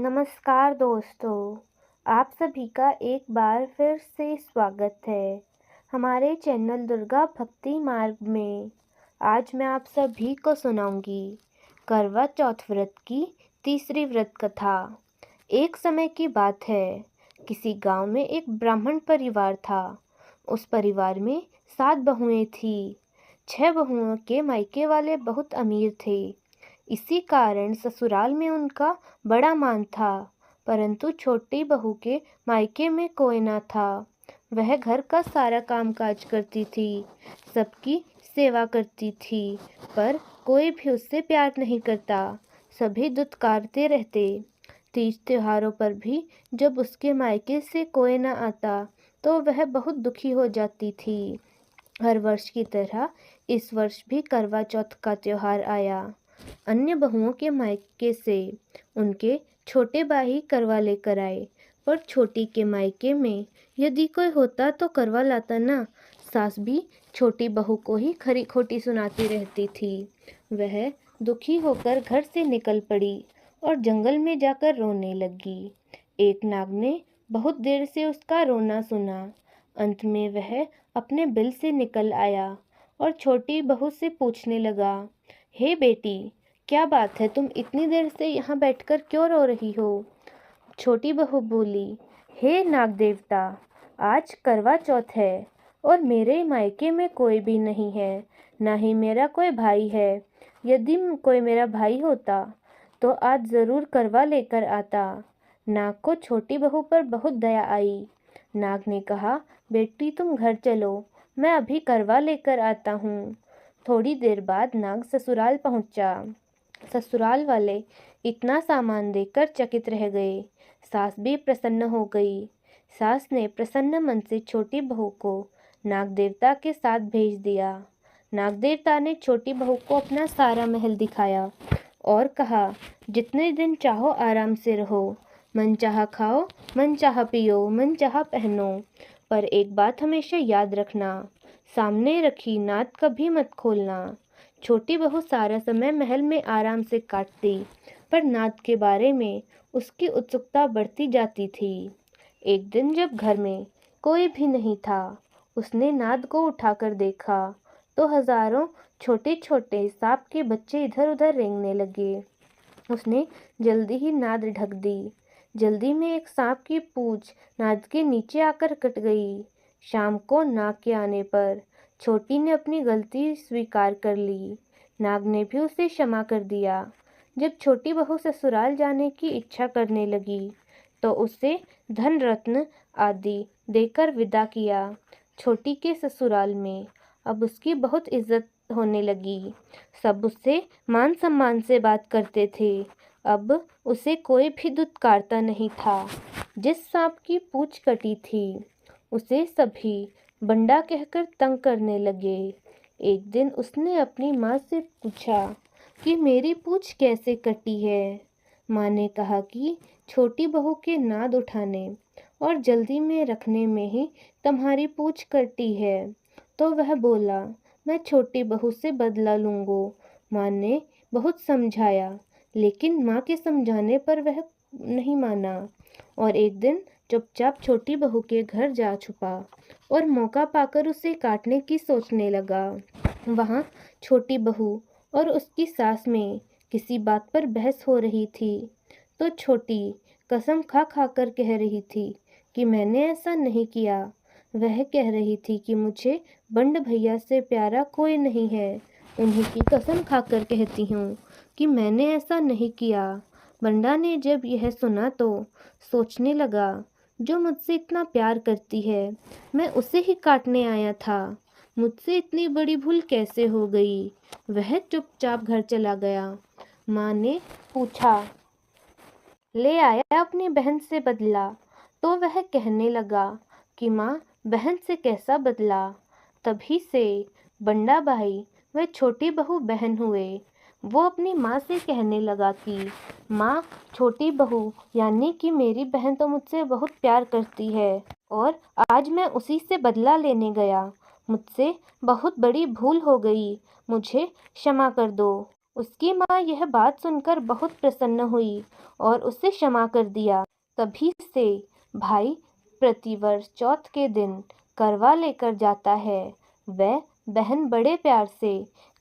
नमस्कार दोस्तों, आप सभी का एक बार फिर से स्वागत है हमारे चैनल दुर्गा भक्ति मार्ग में। आज मैं आप सभी को सुनाऊंगी करवा चौथ व्रत की तीसरी व्रत कथा। एक समय की बात है, किसी गांव में एक ब्राह्मण परिवार था। उस परिवार में 7 बहुएं थी। 6 बहुओं के मायके वाले बहुत अमीर थे। इसी कारण ससुराल में उनका बड़ा मान था, परंतु छोटी बहू के मायके में कोई न था। वह घर का सारा कामकाज करती थी, सबकी सेवा करती थी, पर कोई भी उससे प्यार नहीं करता। सभी दुत्कारते रहते। तीज त्योहारों पर भी जब उसके मायके से कोई न आता तो वह बहुत दुखी हो जाती थी। हर वर्ष की तरह इस वर्ष भी करवा चौथ का त्योहार आया। अन्य बहुओं के मायके से उनके छोटे भाई करवा लेकर आए, पर छोटी के मायके में यदि कोई होता तो करवा लाता ना। सास भी छोटी बहू को ही खरी खोटी सुनाती रहती थी। वह दुखी होकर घर से निकल पड़ी और जंगल में जाकर रोने लगी। एक नाग ने बहुत देर से उसका रोना सुना। अंत में वह अपने बिल से निकल आया और छोटी बहू से पूछने लगा, हे बेटी, क्या बात है, तुम इतनी देर से यहाँ बैठकर क्यों रो रही हो? छोटी बहू बोली, हे नाग देवता, आज करवा चौथ है और मेरे मायके में कोई भी नहीं है, ना ही मेरा कोई भाई है। यदि कोई मेरा भाई होता तो आज ज़रूर करवा लेकर आता। नाग को छोटी बहू पर बहुत दया आई। नाग ने कहा, बेटी तुम घर चलो, मैं अभी करवा लेकर आता हूँ। थोड़ी देर बाद नाग ससुराल पहुँचा। ससुराल वाले इतना सामान देखकर चकित रह गए। सास भी प्रसन्न हो गई। सास ने प्रसन्न मन से छोटी बहू को नाग देवता के साथ भेज दिया। नाग देवता ने छोटी बहू को अपना सारा महल दिखाया और कहा, जितने दिन चाहो आराम से रहो, मन चाहा खाओ, मन चाहा पियो, मन चाहा पहनो, पर एक बात हमेशा याद रखना, सामने रखी नाद कभी मत खोलना। छोटी बहू सारा समय महल में आराम से काटती, पर नाद के बारे में उसकी उत्सुकता बढ़ती जाती थी। एक दिन जब घर में कोई भी नहीं था, उसने नाद को उठाकर देखा तो हजारों छोटे छोटे सांप के बच्चे इधर उधर रेंगने लगे। उसने जल्दी ही नाद ढक दी। जल्दी में एक सांप की पूंछ नाद के नीचे आकर कट गई। शाम को नाग के आने पर छोटी ने अपनी गलती स्वीकार कर ली। नाग ने भी उसे क्षमा कर दिया। जब छोटी बहू ससुराल जाने की इच्छा करने लगी तो उसे धन रत्न आदि देकर विदा किया। छोटी के ससुराल में अब उसकी बहुत इज्जत होने लगी। सब उससे मान सम्मान से बात करते थे। अब उसे कोई भी दुत्कारता नहीं था। जिस सांप की पूंछ कटी थी उसे सभी बंडा कहकर तंग करने लगे। एक दिन उसने अपनी माँ से पूछा कि मेरी पूंछ कैसे कटी है। माँ ने कहा कि छोटी बहू के नाद उठाने और जल्दी में रखने में ही तुम्हारी पूंछ कटी है। तो वह बोला, मैं छोटी बहू से बदला लूँगा। माँ ने बहुत समझाया, लेकिन माँ के समझाने पर वह नहीं माना और एक दिन चुपचाप छोटी बहू के घर जा छुपा और मौका पाकर उसे काटने की सोचने लगा। वहाँ छोटी बहू और उसकी सास में किसी बात पर बहस हो रही थी तो छोटी कसम खा खा कर कह रही थी कि मैंने ऐसा नहीं किया। वह कह रही थी कि मुझे बंड भैया से प्यारा कोई नहीं है। उन्हीं की कसम खाकर कहती हूँ कि मैंने ऐसा नहीं किया। बंडा ने जब यह सुना तो सोचने लगा, जो मुझसे इतना प्यार करती है, मैं उसे ही काटने आया था। मुझसे इतनी बड़ी भूल कैसे हो गई। वह चुपचाप घर चला गया। माँ ने पूछा, ले आया अपनी बहन से बदला? तो वह कहने लगा कि माँ, बहन से कैसा बदला। तभी से बंडा भाई व छोटी बहू बहन हुए। वो अपनी माँ से कहने लगा कि माँ, छोटी बहू यानी कि मेरी बहन तो मुझसे बहुत प्यार करती है और आज मैं उसी से बदला लेने गया। मुझसे बहुत बड़ी भूल हो गई, मुझे क्षमा कर दो। उसकी माँ यह बात सुनकर बहुत प्रसन्न हुई और उसे क्षमा कर दिया। तभी से भाई प्रतिवर्ष चौथ के दिन करवा लेकर जाता है। वह बहन बड़े प्यार से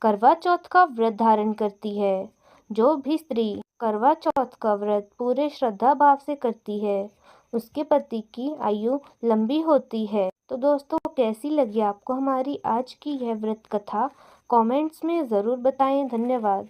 करवा चौथ का व्रत धारण करती है। जो भी स्त्री करवा चौथ का व्रत पूरे श्रद्धा भाव से करती है, उसके पति की आयु लंबी होती है। तो दोस्तों, कैसी लगी आपको हमारी आज की यह व्रत कथा? कमेंट्स में ज़रूर बताएं। धन्यवाद।